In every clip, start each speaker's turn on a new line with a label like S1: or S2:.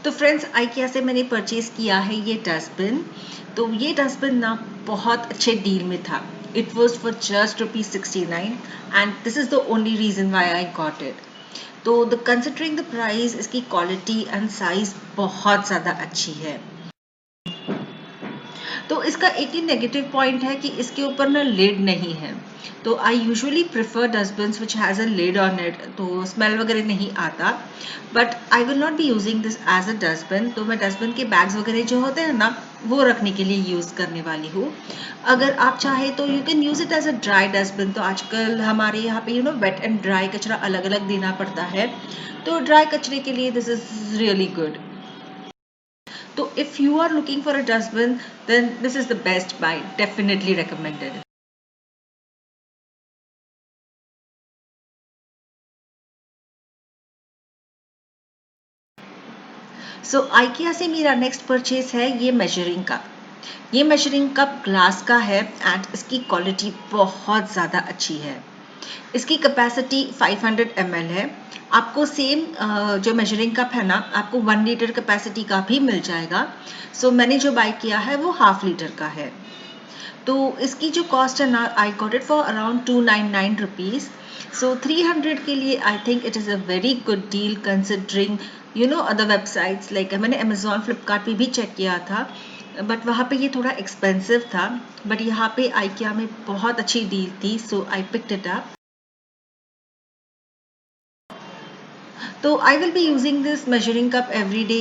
S1: तो friends IKEA से मैंने परचेज किया है ये डस्टबिन। तो ये डस्टबिन ना बहुत अच्छे डील में था। It was for just ₹69 and this is the only reason why I got it. तो द कंसिडरिंग द प्राइस, इसकी क्वालिटी एंड साइज बहुत ज़्यादा अच्छी है। तो इसका एक ही नेगेटिव पॉइंट है कि इसके ऊपर ना लिड नहीं है। तो I usually prefer dustbins which has a lid on it, तो स्मेल वगैरह नहीं आता। But I will not be using this as a dustbin. तो मैं डस्टबिन के बैग्स वगैरह जो होते हैं ना, वो रखने के लिए यूज़ करने वाली हूँ। अगर आप चाहे तो you can use it as a dry dustbin. तो आजकल हमारे यहाँ पे वेट एंड ड्राई कचरा अलग अलग देना पड़ता है। तो ड्राई कचरे के लिए this is really good. So if you are looking for a dustbin, then this is the best buy, definitely recommended. So IKEA से मेरा नेक्स्ट परचेज है ये मेजरिंग कप। ये मेजरिंग कप ग्लास का है एंड इसकी क्वालिटी बहुत ज़्यादा अच्छी है। इसकी कैपेसिटी 500 ml है। आपको सेम जो मेजरिंग कप है ना, आपको 1 लीटर कैपेसिटी का भी मिल जाएगा। सो मैंने जो बाय किया है वो ½ लीटर का है। तो इसकी जो कॉस्ट है ना, I got it for around 299 rupees. So 300 के लिए I think it is a very good deal considering other websites. Like मैंने अमेजोन फ्लिपकार्ट पे भी चेक किया था, बट वहाँ पे ये थोड़ा एक्सपेंसिव था। बट यहाँ पे IKEA में बहुत अच्छी डील थी, सो आई पिक्ड इट अप। तो I will be using this measuring cup every day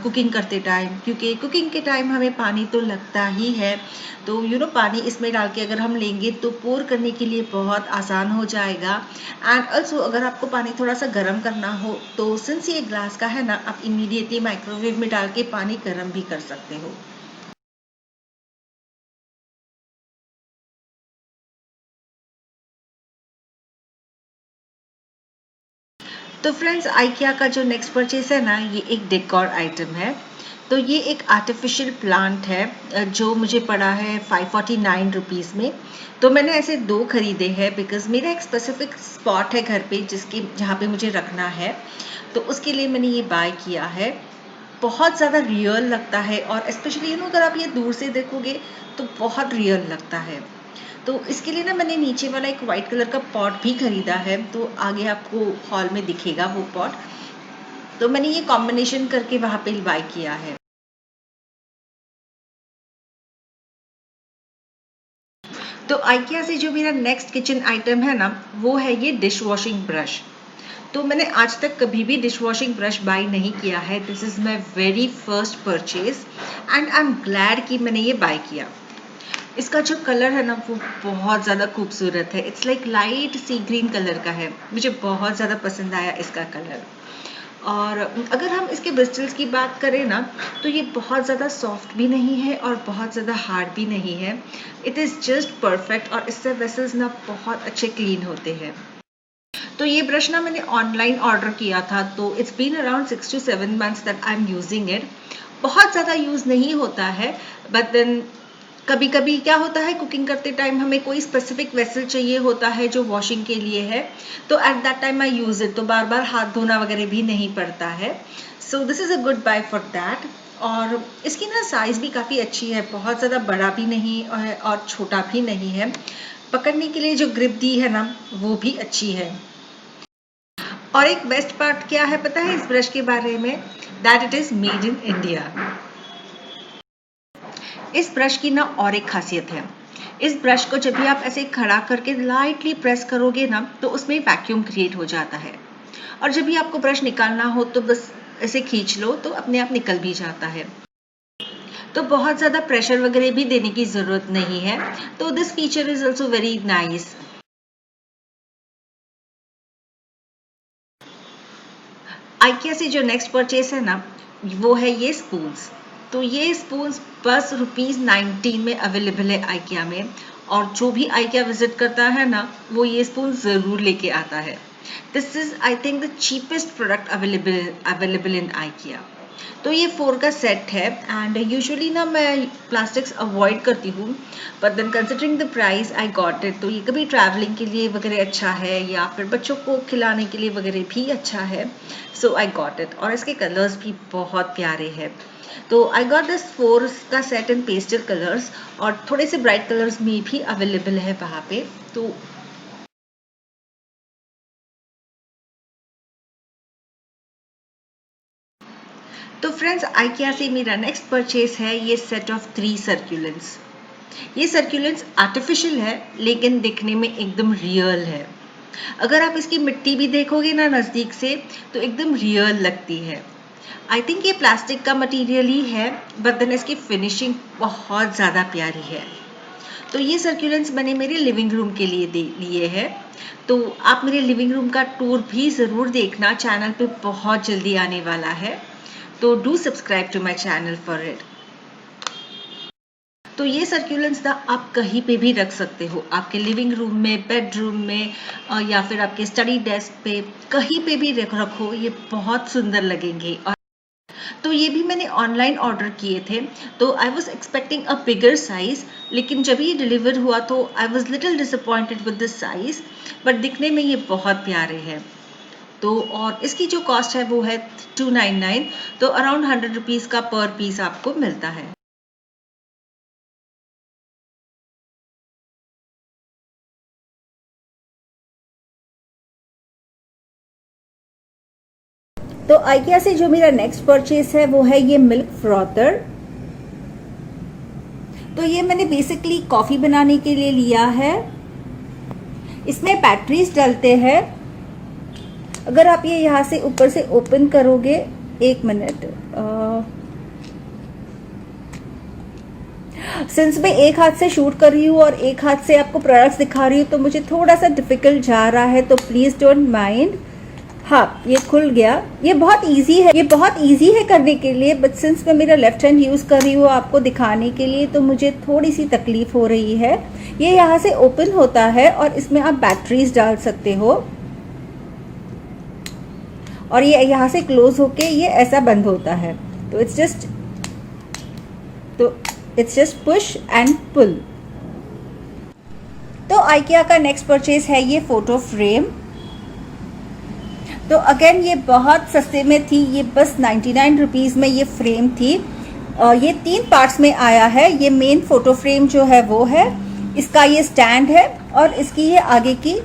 S1: cooking करते टाइम, क्योंकि कुकिंग के टाइम हमें पानी तो लगता ही है। तो पानी इसमें डाल के अगर हम लेंगे तो पोर करने के लिए बहुत आसान हो जाएगा। एंड ऑल्सो अगर आपको पानी थोड़ा सा गर्म करना हो तो सिंस ये ग्लास का है ना, आप इमीडिएटली माइक्रोवेव में डाल के पानी गर्म भी कर सकते हो। तो फ्रेंड्स IKEA का जो नेक्स्ट परचेज है ना, ये एक डेकोर आइटम है। तो ये एक आर्टिफिशियल प्लांट है जो मुझे पड़ा है 549 रुपीज़ में। तो मैंने ऐसे 2 खरीदे हैं बिकॉज मेरा एक स्पेसिफिक स्पॉट है घर पे जहाँ पे मुझे रखना है। तो उसके लिए मैंने ये बाय किया है। बहुत ज़्यादा रियल लगता है और स्पेशली अगर आप ये दूर से देखोगे तो बहुत रियल लगता है। तो इसके लिए ना मैंने नीचे वाला एक वाइट कलर का पॉट भी खरीदा है, तो आगे आपको हॉल में दिखेगा वो पॉट। तो मैंने ये कॉम्बिनेशन करके वहां पे बाय किया है। तो IKEA से जो मेरा नेक्स्ट किचन आइटम है ना, वो है ये डिश वॉशिंग ब्रश। तो मैंने आज तक कभी भी डिश वॉशिंग ब्रश बाय नहीं किया है। This is my very first purchase and I am glad कि मैंने ये बाय किया। इसका जो कलर है ना, वो बहुत ज़्यादा खूबसूरत है। It's like light sea green colour का है। मुझे बहुत ज़्यादा पसंद आया इसका कलर। और अगर हम इसके ब्रिस्टल्स की बात करें ना, तो ये बहुत ज़्यादा सॉफ्ट भी नहीं है और बहुत ज़्यादा हार्ड भी नहीं है। इट इज़ जस्ट परफेक्ट और इससे वेसल्स ना बहुत अच्छे क्लीन होते हैं। तो ये ब्रश ना मैंने ऑनलाइन ऑर्डर किया था, तो it's been around 6 to 7 months that I am using it. बहुत ज़्यादा यूज़ नहीं होता है, बट देन कभी कभी क्या होता है, कुकिंग करते टाइम हमें कोई स्पेसिफिक वेसल चाहिए होता है जो वॉशिंग के लिए है। तो at that time I use it, तो बार बार हाथ धोना वगैरह भी नहीं पड़ता है। So this is a good buy for that. और इसकी ना साइज़ भी काफ़ी अच्छी है, बहुत ज़्यादा बड़ा भी नहीं और छोटा भी नहीं है। पकड़ने के लिए जो ग्रिप दी है ना, वो भी अच्छी है। और एक बेस्ट पार्ट क्या है पता है इस ब्रश के बारे में, that it is made in India. इस ब्रश की ना और एक खासियत है। इस ब्रश को जब भी आप ऐसे खड़ा करके लाइटली प्रेस करोगे ना, तो उसमें वैक्यूम क्रिएट हो जाता है। और जब भी आपको ब्रश निकालना हो तो बस ऐसे खींच लो तो अपने आप निकल भी जाता है। तो बहुत ज़्यादा प्रेशर वगैरह भी देने की ज़रूरत नहीं है। तो this feature is also very nice. IKEA से जो नेक्स्ट परचेज है ना, वो है ये स्पून्स। तो ये स्पून्स बस ₹19 में अवेलेबल है IKEA में। और जो भी IKEA विजिट करता है ना, वो ये स्पून ज़रूर लेके आता है। This is I think the cheapest product available in IKEA। तो ये 4 का सेट है एंड यूजुअली ना मैं प्लास्टिक्स अवॉइड करती हूँ, but then considering the price I got it. तो ये कभी ट्रैवलिंग के लिए वगैरह अच्छा है या फिर बच्चों को खिलाने के लिए वगैरह भी अच्छा है, सो आई गॉट इट। और इसके कलर्स भी बहुत प्यारे हैं। तो आई गॉट दिस 4 का सेट इन पेस्टल कलर्स और थोड़े से ब्राइट कलर्स में भी अवेलेबल है वहाँ पे। तो फ्रेंड्स, IKEA से मेरा नेक्स्ट परचेज है ये सेट ऑफ 3 सर्कुलेंट्स। ये सर्कुलेंट्स आर्टिफिशियल है लेकिन दिखने में एकदम रियल है। अगर आप इसकी मिट्टी भी देखोगे ना नज़दीक से तो एकदम रियल लगती है। आई थिंक ये प्लास्टिक का मटेरियल ही है, बट देन इसकी फिनिशिंग बहुत ज़्यादा प्यारी है। तो ये सर्कुलेंट्स मैंने मेरे लिविंग रूम के लिए लिए हैं। तो आप मेरे लिविंग रूम का टूर भी ज़रूर देखना, चैनल पे बहुत जल्दी आने वाला है। तो do subscribe to my channel for it. तो ये सर्कुलेंट्स ना आप कहीं पे भी रख सकते हो, आपके लिविंग रूम में, बेडरूम में या फिर आपके स्टडी डेस्क पे, कहीं पे भी रखो, ये बहुत सुंदर लगेंगे। और तो ये भी मैंने ऑनलाइन ऑर्डर किए थे। तो I was expecting a bigger size, लेकिन जब ये डिलीवर हुआ तो I was little disappointed with this size, but दिखने में ये बहुत प्यारे हैं। तो और इसकी जो कॉस्ट है वो है 299, तो अराउंड 100 रुपीज़ का पर पीस आपको मिलता है। तो IKEA से जो मेरा नेक्स्ट परचेज है वो है ये मिल्क फ्रॉथर। तो ये मैंने बेसिकली कॉफ़ी बनाने के लिए लिया है। इसमें बैटरीज डलते हैं। अगर आप ये यहाँ से ऊपर से ओपन करोगे, एक मिनट, सिंस मैं एक हाथ से शूट कर रही हूँ और एक हाथ से आपको प्रोडक्ट्स दिखा रही हूँ तो मुझे थोड़ा सा डिफिकल्ट जा रहा है, तो प्लीज़ डोंट माइंड। हाँ, ये खुल गया। ये बहुत इजी है करने के लिए, बट सिंस मैं मेरा लेफ्ट हैंड यूज़ कर रही हूँ आपको दिखाने के लिए, तो मुझे थोड़ी सी तकलीफ हो रही है। ये यहाँ से ओपन होता है और इसमें आप बैटरीज डाल सकते हो और ये यहाँ से क्लोज होके ये ऐसा बंद होता है। तो it's just push and pull. तो IKEA का नेक्स्ट परचेज है ये फोटो फ्रेम। तो अगेन ये बहुत सस्ते में थी, ये बस 99 रुपीज़ में ये फ्रेम थी। ये 3 पार्ट्स में आया है। ये मेन फोटो फ्रेम जो है वो है, इसका ये स्टैंड है और इसकी ये आगे की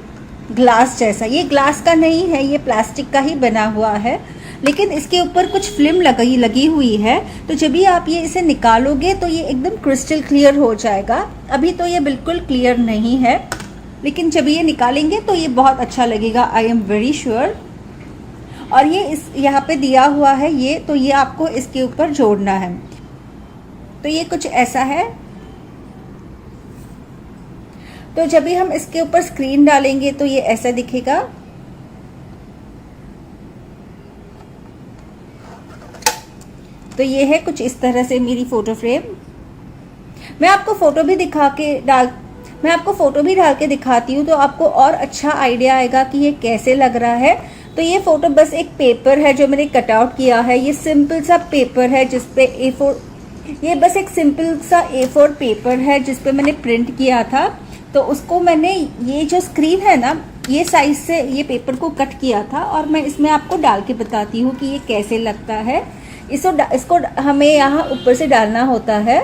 S1: ग्लास जैसा, ये ग्लास का नहीं है, ये प्लास्टिक का ही बना हुआ है, लेकिन इसके ऊपर कुछ फिल्म लगी हुई है। तो जब भी आप ये इसे निकालोगे तो ये एकदम क्रिस्टल क्लियर हो जाएगा। अभी तो ये बिल्कुल क्लियर नहीं है, लेकिन जब ये निकालेंगे तो ये बहुत अच्छा लगेगा, आई एम वेरी श्योर। और ये इस यहाँ पे दिया हुआ है ये, तो ये आपको इसके ऊपर जोड़ना है। तो ये कुछ ऐसा है। तो जब भी हम इसके ऊपर स्क्रीन डालेंगे तो ये ऐसा दिखेगा। तो ये है कुछ इस तरह से मेरी फोटो फ्रेम। मैं आपको फोटो भी डाल के दिखाती हूँ तो आपको और अच्छा आइडिया आएगा कि ये कैसे लग रहा है। तो ये फोटो बस एक पेपर है जो मैंने कट आउट किया है। ये सिंपल सा पेपर है जिसपे ये बस एक सिंपल सा A4 पेपर है जिसपे मैंने प्रिंट किया था। तो उसको मैंने, ये जो स्क्रीन है ना, ये साइज से ये पेपर को कट किया था और मैं इसमें आपको डाल के बताती हूँ कि ये कैसे लगता है। इसको हमें यहाँ ऊपर से डालना होता है।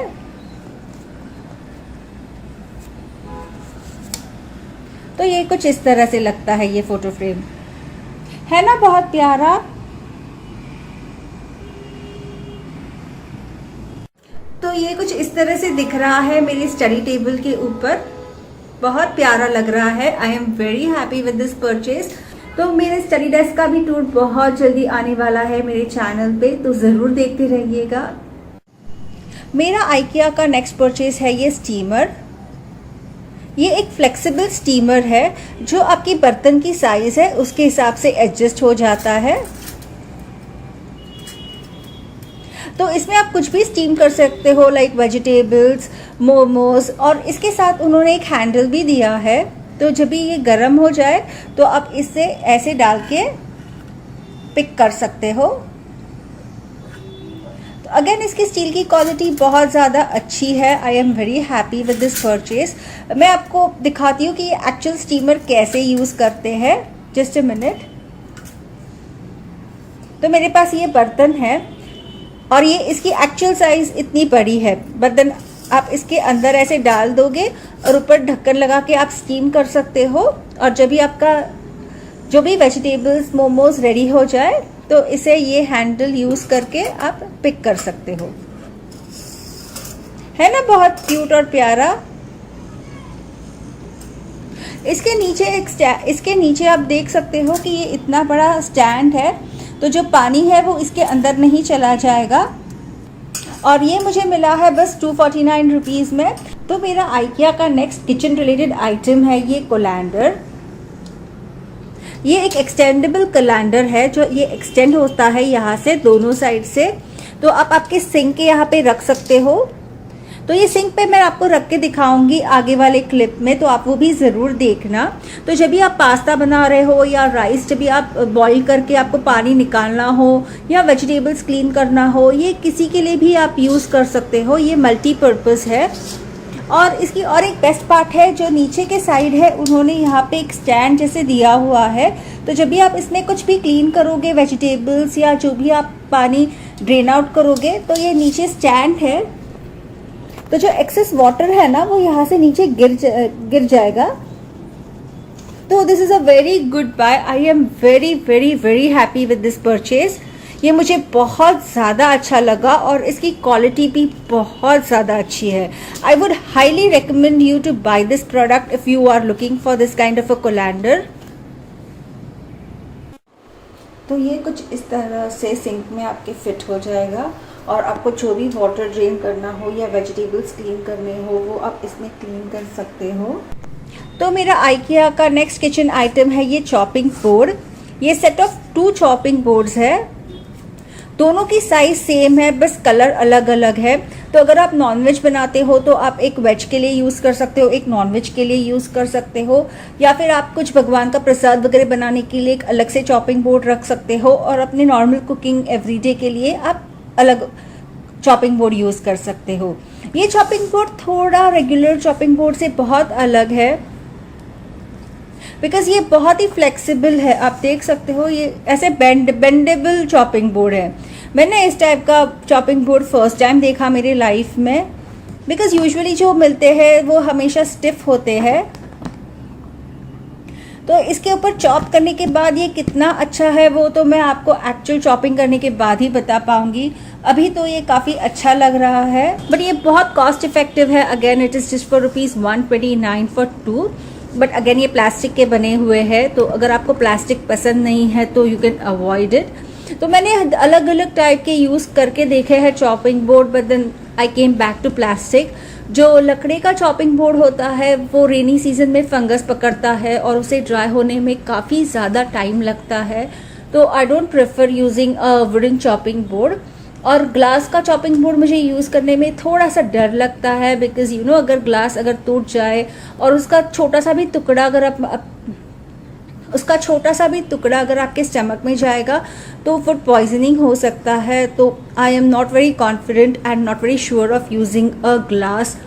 S1: तो ये कुछ इस तरह से लगता है ये फोटो फ्रेम, है ना बहुत प्यारा। तो ये कुछ इस तरह से दिख रहा है मेरी स्टडी टेबल के ऊपर, बहुत प्यारा लग रहा है। आई am very happy with this purchase. तो मेरे स्टडी डेस्क का भी टूर बहुत जल्दी आने वाला है मेरे चैनल पे, तो ज़रूर देखते रहिएगा। मेरा IKEA का नेक्स्ट परचेज है ये स्टीमर। ये एक फ्लेक्सिबल स्टीमर है जो आपकी बर्तन की साइज है उसके हिसाब से एडजस्ट हो जाता है। तो इसमें आप कुछ भी स्टीम कर सकते हो, लाइक वेजिटेबल्स, मोमोज, और इसके साथ उन्होंने एक हैंडल भी दिया है। तो जब भी ये गर्म हो जाए तो आप इससे ऐसे डाल के पिक कर सकते हो।
S2: अगेन इसकी स्टील की क्वालिटी बहुत ज़्यादा अच्छी है। आई am very happy with this purchase. मैं आपको दिखाती हूँ कि ये एक्चुअल स्टीमर कैसे यूज़ करते हैं। Just a minute. तो मेरे पास ये बर्तन है और ये इसकी एक्चुअल साइज़ इतनी बड़ी है। बर्तन आप इसके अंदर ऐसे डाल दोगे और ऊपर ढक्कन लगा के आप स्टीम कर सकते हो। और जब भी आपका जो भी वेजिटेबल्स मोमोज रेडी हो जाए तो इसे ये हैंडल यूज़ करके आप पिक कर सकते हो। है ना बहुत क्यूट और प्यारा। इसके नीचे आप देख सकते हो कि ये इतना बड़ा स्टैंड है, तो जो पानी है वो इसके अंदर नहीं चला जाएगा। और ये मुझे मिला है बस 249 रुपीज़ में। तो मेरा आइकिया का नेक्स्ट किचन रिलेटेड आइटम है ये कोलैंडर। ये एक एक्सटेंडेबल कोलैंडर है जो ये एक्सटेंड होता है यहाँ से दोनों साइड से। तो आप आपके सिंक के यहाँ पे रख सकते हो। तो ये सिंक पे मैं आपको रख के दिखाऊंगी आगे वाले क्लिप में, तो आप वो भी ज़रूर देखना। तो जब भी आप पास्ता बना रहे हो या राइस जब भी आप बॉईल करके आपको पानी निकालना हो या वेजिटेबल्स क्लीन करना हो, ये किसी के लिए भी आप यूज़ कर सकते हो। ये मल्टीपर्पज़ है। और इसकी और एक बेस्ट पार्ट है जो नीचे के साइड है, उन्होंने यहाँ पे एक स्टैंड जैसे दिया हुआ है। तो जब भी आप इसमें कुछ भी क्लीन करोगे वेजिटेबल्स या जो भी आप पानी ड्रेन आउट करोगे, तो ये नीचे स्टैंड है। तो जो एक्सेस वाटर है ना वो यहाँ से नीचे गिर जाएगा। तो this is a very good buy. I am very very very happy with this purchase. ये मुझे बहुत ज़्यादा अच्छा लगा और इसकी क्वालिटी भी बहुत ज़्यादा अच्छी है। I would highly recommend you to buy this product if you are looking for this kind of a colander. तो ये कुछ इस तरह से सिंक में आपके फिट हो जाएगा और आपको जो भी वाटर ड्रेन करना हो या वेजिटेबल्स क्लीन करने हो वो आप इसमें क्लीन कर सकते हो। तो मेरा आइकिया का नेक्स्ट किचन आइटम है ये चॉपिंग बोर्ड। ये सेट ऑफ 2 चॉपिंग बोर्ड्स है। दोनों की साइज सेम है, बस कलर अलग अलग है। तो अगर आप नॉनवेज बनाते हो तो आप एक वेज के लिए यूज़ कर सकते हो, एक नॉनवेज के लिए यूज़ कर सकते हो, या फिर आप कुछ भगवान का प्रसाद वगैरह बनाने के लिए एक अलग से चॉपिंग बोर्ड रख सकते हो और अपने नॉर्मल कुकिंग एवरीडे के लिए आप अलग चॉपिंग बोर्ड यूज़ कर सकते हो। ये चॉपिंग बोर्ड थोड़ा रेगुलर चॉपिंग बोर्ड से बहुत अलग है बिकॉज ये बहुत ही फ्लेक्सिबल है। आप देख सकते हो ये ऐसे बेंडेबल चॉपिंग बोर्ड है। मैंने इस टाइप का चॉपिंग बोर्ड फर्स्ट टाइम देखा मेरी लाइफ में, बिकॉज यूजुअली जो मिलते हैं वो हमेशा स्टिफ होते हैं। तो इसके ऊपर चॉप करने के बाद ये कितना अच्छा है वो तो मैं आपको एक्चुअल चॉपिंग करने के बाद ही बता पाऊंगी। अभी तो ये काफ़ी अच्छा लग रहा है, बट ये बहुत कॉस्ट इफेक्टिव है। Again it is just for ₹129 for 2। But again ये प्लास्टिक के बने हुए हैं, तो अगर आपको प्लास्टिक पसंद नहीं है तो यू कैन अवॉइड इट। तो मैंने अलग अलग टाइप के यूज़ करके देखे हैं chopping board, but then I came back to plastic. जो लकड़ी का चॉपिंग बोर्ड होता है वो रेनी सीजन में फंगस पकड़ता है और उसे ड्राई होने में काफ़ी ज़्यादा टाइम लगता है। तो I don't prefer using a wooden chopping board. और ग्लास का चॉपिंग बोर्ड मुझे यूज़ करने में थोड़ा सा डर लगता है, बिकॉज यू नो अगर ग्लास अगर टूट जाए और उसका छोटा सा भी टुकड़ा अगर आपके स्टमक में जाएगा तो फूड पॉइजनिंग हो सकता है। तो I am not very confident and not very sure of using a glass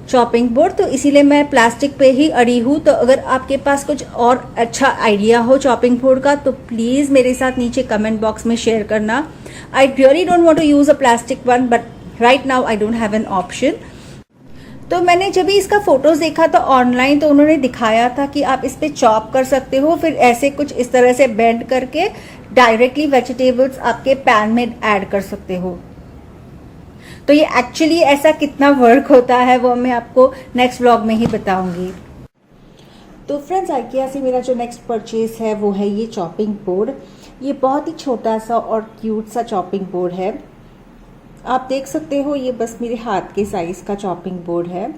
S2: chopping board, तो इसीलिए मैं प्लास्टिक पे ही अड़ी हूँ। तो अगर आपके पास कुछ और अच्छा आइडिया हो चॉपिंग बोर्ड का तो प्लीज़ मेरे साथ नीचे कमेंट बॉक्स में शेयर करना। I really don't want to use a plastic one, but right now I don't have an option. तो मैंने जब भी इसका फोटोज़ देखा था ऑनलाइन तो उन्होंने दिखाया था कि आप इस पर चॉप कर सकते हो, फिर ऐसे कुछ इस तरह से बेंड करके डायरेक्टली वेजिटेबल्स आपके पैन में ऐड कर सकते हो। तो ये एक्चुअली ऐसा कितना वर्क होता है वो मैं आपको नेक्स्ट व्लॉग में ही बताऊंगी। तो फ्रेंड्स, आइकिया से मेरा जो नेक्स्ट परचेज है वो है ये चॉपिंग बोर्ड। ये बहुत ही छोटा सा और क्यूट सा चॉपिंग बोर्ड है। आप देख सकते हो ये बस मेरे हाथ के साइज़ का चॉपिंग बोर्ड है।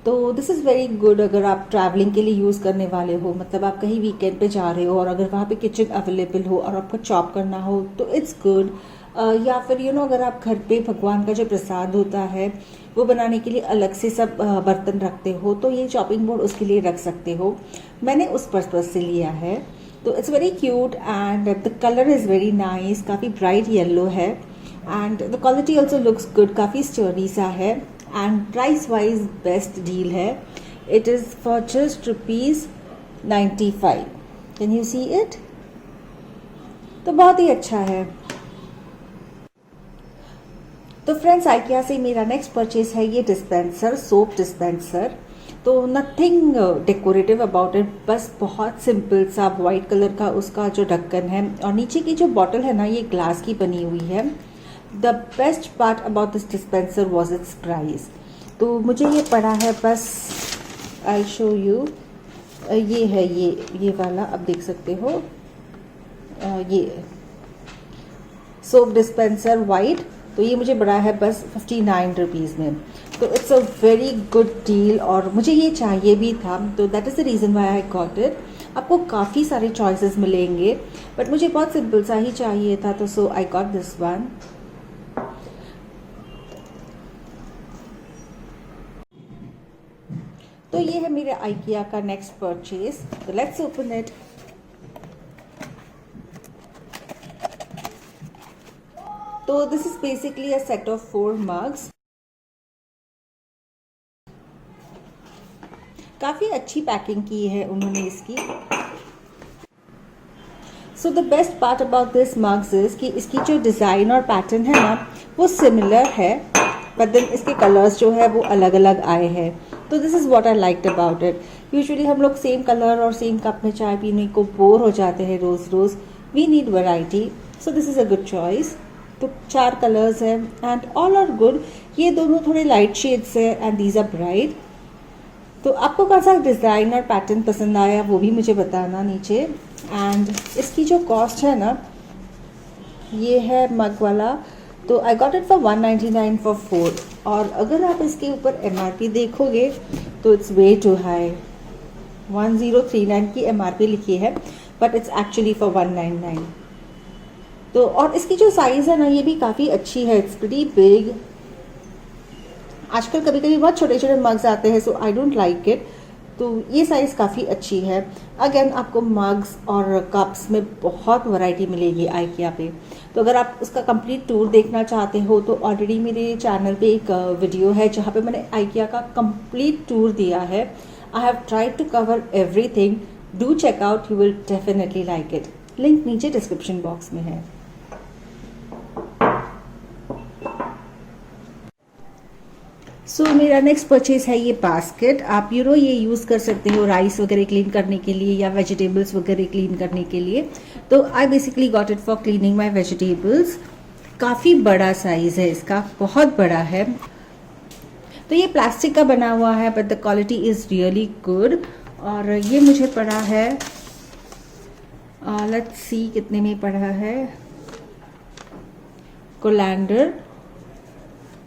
S2: तो दिस इज़ वेरी गुड अगर आप ट्रैवलिंग के लिए यूज़ करने वाले हो, मतलब आप कहीं वीकेंड पे जा रहे हो और अगर वहाँ पे किचन अवेलेबल हो और आपको चॉप करना हो तो इट्स गुड। या फिर यू नो अगर आप घर पे भगवान का जो प्रसाद होता है वो बनाने के लिए अलग से सब बर्तन रखते हो तो ये चॉपिंग बोर्ड उसके लिए रख सकते हो। मैंने उस पर्पज़ से लिया है। तो it's very cute and the colour is very nice, काफ़ी ब्राइट येलो है। And the quality also looks good, काफ़ी स्टर्डी सा है and price wise best deal है. It is for just ₹95. Can you see it? तो बहुत ही अच्छा है. तो फ्रेंड्स, आइकिया से मेरा नेक्स्ट परचेज है ये डिस्पेंसर, सोप डिस्पेंसर. तो नथिंग डेकोरेटिव अबाउट इट, बस बहुत सिंपल सा वाइट कलर का उसका जो ढक्कन है और नीचे की जो बॉटल है ना, ये ग्लास की बनी हुई है. The best part about this dispenser was it's price. तो मुझे ये पड़ा है, बस आई शो यू, ये है ये वाला, आप देख सकते हो, ये सोप डिस्पेंसर वाइट. तो ये मुझे पड़ा है बस 59 रुपीज़ में. तो it's a very good deal और मुझे ये चाहिए भी था, तो that is the reason why I got it. आपको काफ़ी सारे चॉइसेस मिलेंगे बट मुझे बहुत सिंपल सा ही चाहिए था, तो सो आई गॉट दिस वन. तो ये है मेरे आइकिया का नेक्स्ट परचेज. तो लेट्स ओपन इट. तो this is basically a set of 4 mugs. काफ़ी अच्छी पैकिंग की है उन्होंने इसकी. So the best part about this mugs is कि इसकी जो डिज़ाइन और पैटर्न है ना, वो सिमिलर है, बट देन इसके कलर्स जो है वो अलग अलग आए हैं. तो this is what I liked about it. Usually हम लोग सेम कलर और सेम कप में चाय पीने को बोर हो जाते हैं रोज़ रोज़. We need variety, so this is a good choice. तो 4 कलर्स हैं एंड ऑल आर गुड. ये दोनों थोड़े लाइट शेड्स हैं एंड दीज आर ब्राइट. तो आपको कौन सा डिज़ाइन और पैटर्न पसंद आया वो भी मुझे बताना नीचे. एंड इसकी जो कॉस्ट है ना, ये है मग वाला, तो आई गॉट इट फॉर 199 फॉर 4. और अगर आप इसके ऊपर MRP देखोगे तो इट्स वे टू हाई. 1039 की MRP लिखी है बट इट्स एक्चुअली फॉर 199. तो और इसकी जो साइज़ है ना, ये भी काफ़ी अच्छी है. It's pretty big. आजकल कभी कभी बहुत छोटे छोटे मग्स आते हैं, सो आई डोंट लाइक इट. तो ये साइज़ काफ़ी अच्छी है. अगेन आपको मग्स और कप्स में बहुत वैरायटी मिलेगी आइकिया पे. तो अगर आप उसका कंप्लीट टूर देखना चाहते हो तो ऑलरेडी मेरे चैनल पे एक वीडियो है जहाँ पे मैंने आइकिया का कंप्लीट टूर दिया है. I have tried to cover everything. Do check out, you will definitely like it. Link नीचे डिस्क्रिप्शन बॉक्स में है. सो मेरा नेक्स्ट परचेज है ये बास्केट. आप ये यूज़ कर सकते हो राइस वगैरह क्लीन करने के लिए या वेजिटेबल्स वगैरह क्लीन करने के लिए. तो I basically got it for cleaning my vegetables. काफ़ी बड़ा साइज़ है इसका, बहुत बड़ा है. तो ये प्लास्टिक का बना हुआ है but the quality is really good. और ये मुझे पड़ा है, लेट्स सी कितने में पड़ा है, कोलैंडर.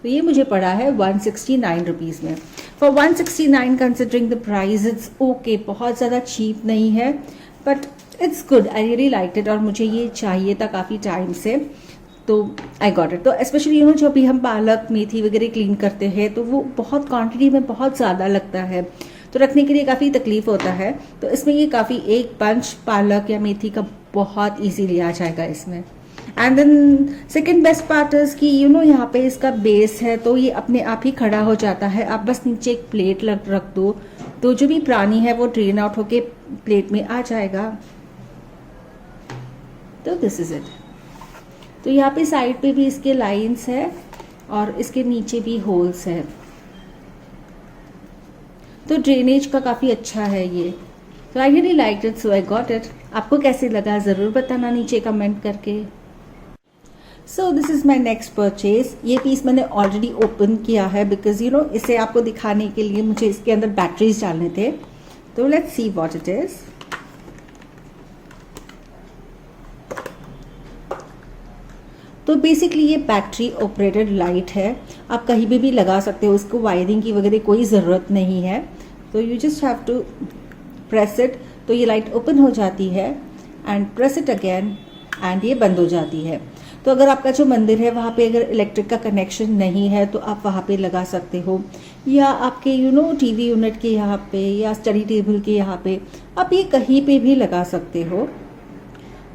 S2: तो ये मुझे पड़ा है 169 रुपीज़ में. For 169 considering the price it's okay. बहुत ज़्यादा चीप नहीं है but it's good. I really like it और मुझे ये चाहिए था काफ़ी टाइम से, तो आई गॉट इट. तो स्पेशली जब भी हम पालक मेथी वगैरह क्लीन करते हैं तो वो बहुत क्वांटिटी में बहुत ज़्यादा लगता है, तो रखने के लिए काफ़ी तकलीफ होता है. तो इसमें ये काफ़ी एक पंच पालक या मेथी का बहुत ईजीली आ जाएगा इसमें. And then second best part is कि यहाँ पे इसका बेस है तो ये अपने आप ही खड़ा हो जाता है. आप बस नीचे एक प्लेट रख दो तो जो भी पानी है वो ड्रेन आउट होके प्लेट में आ जाएगा. तो दिस इज इट. तो यहाँ पे साइड पे भी इसके लाइंस है और इसके नीचे भी होल्स है, तो ड्रेनेज का काफ़ी अच्छा है ये. तो I really like it, so I got it. आपको कैसे लगा ज़रूर बताना नीचे कमेंट करके. सो this is my next purchase. ये पीस मैंने ऑलरेडी ओपन किया है बिकॉज इसे आपको दिखाने के लिए मुझे इसके अंदर बैटरीज डालने थे. तो let's see what it is. तो बेसिकली ये बैटरी ऑपरेटेड लाइट है. आप कहीं भी लगा सकते हो, उसको वायरिंग की वगैरह कोई ज़रूरत नहीं है. तो you just have to press it, तो ये लाइट ओपन हो जाती है and press it again and ये बंद हो जाती है. तो अगर आपका जो मंदिर है वहाँ पे अगर इलेक्ट्रिक का कनेक्शन नहीं है तो आप वहाँ पे लगा सकते हो, या आपके टीवी यूनिट के यहाँ पे या स्टडी टेबल के यहाँ पे, आप ये कहीं पे भी लगा सकते हो.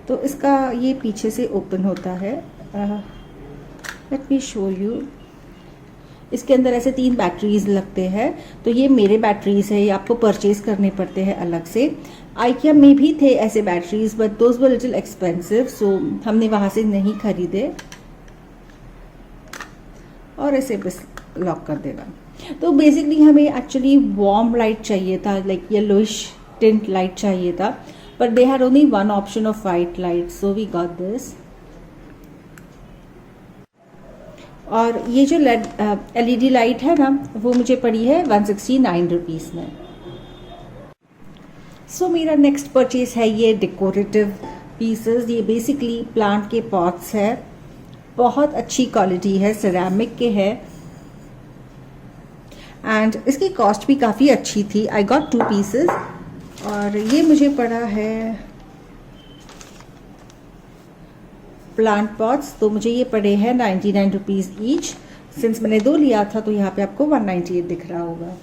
S2: तो इसका ये पीछे से ओपन होता है. Let me show you. इसके अंदर ऐसे 3 बैटरीज लगते हैं, तो ये मेरे बैटरीज है, ये आपको परचेज करने पड़ते हैं अलग से। आइकिया में भी थे ऐसे batteries but those were little expensive, so हमने वहाँ से नहीं खरीदे। और ऐसे बस लॉक कर देना। तो बेसिकली हमें एक्चुअली वार्म लाइट चाहिए था, लाइक येलोइश टिंट लाइट चाहिए था, but they had only one option of white light, so we got this. और ये जो LED लाइट है ना, वो मुझे पड़ी है 169 रुपीज़ में। सो मेरा नेक्स्ट परचेज है ये डेकोरेटिव पीसेस। ये बेसिकली प्लांट के पॉट्स है, बहुत अच्छी क्वालिटी है, सिरेमिक के है एंड इसकी कॉस्ट भी काफ़ी अच्छी थी। आई गॉट 2 पीसेस और ये मुझे पड़ा है प्लांट पॉट्स, तो मुझे ये पड़े हैं 99 रुपीज़ ईच। सिंस मैंने 2 लिया था तो यहाँ पे आपको 198 दिख रहा होगा।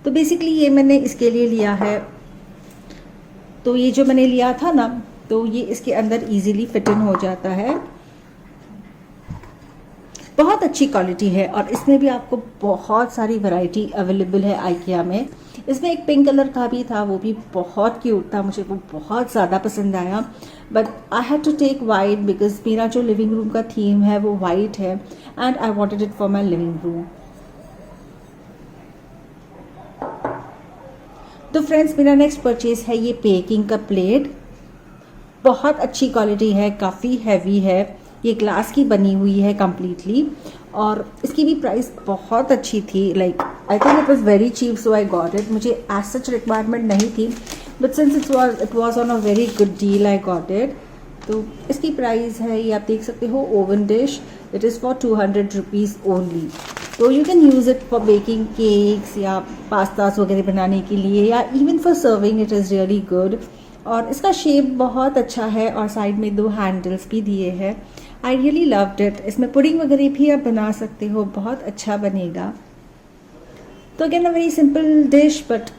S2: तो बेसिकली ये मैंने इसके लिए लिया है, तो ये जो मैंने लिया था ना, तो ये इसके अंदर इजीली फिट इन हो जाता है। बहुत अच्छी क्वालिटी है और इसमें भी आपको बहुत सारी वैरायटी अवेलेबल है आइकिया में। इसमें एक पिंक कलर का भी था, वो भी बहुत क्यूट था, मुझे वो बहुत ज़्यादा पसंद आया। But I had to take white because मेरा जो लिविंग रूम का थीम है वो वाइट है and I wanted it for my living room. तो फ्रेंड्स, मेरा नेक्स्ट परचेज है ये बेकिंग का प्लेट। बहुत अच्छी क्वालिटी है, काफ़ी हैवी है, ये ग्लास की बनी हुई है कम्प्लीटली और इसकी भी प्राइस बहुत अच्छी थी। Like I think it was very cheap, so I got it. मुझे एज सच रिक्वायरमेंट नहीं थी but since it was on a very good deal I got it. तो इसकी प्राइस है, ये आप देख सकते हो, oven dish. It is for 200 rupees only. तो you can use it for baking cakes या पास्तास वगैरह बनाने के लिए, या even for serving it is really good. और इसका शेप बहुत अच्छा है और साइड में 2 हैंडल्स भी दिए हैं। I really loved it. इसमें पुडिंग वगैरह भी आप बना सकते हो, बहुत अच्छा बनेगा। तो again a very simple dish but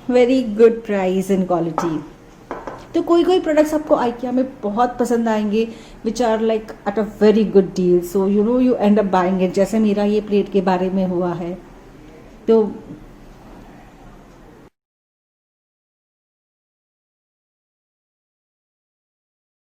S2: very good price and quality. तो कोई कोई प्रोडक्ट्स आपको आइकिया में बहुत पसंद आएंगे which are like at a very good deal, so you know you end up buying it, जैसे मेरा ये प्लेट के बारे में हुआ है। तो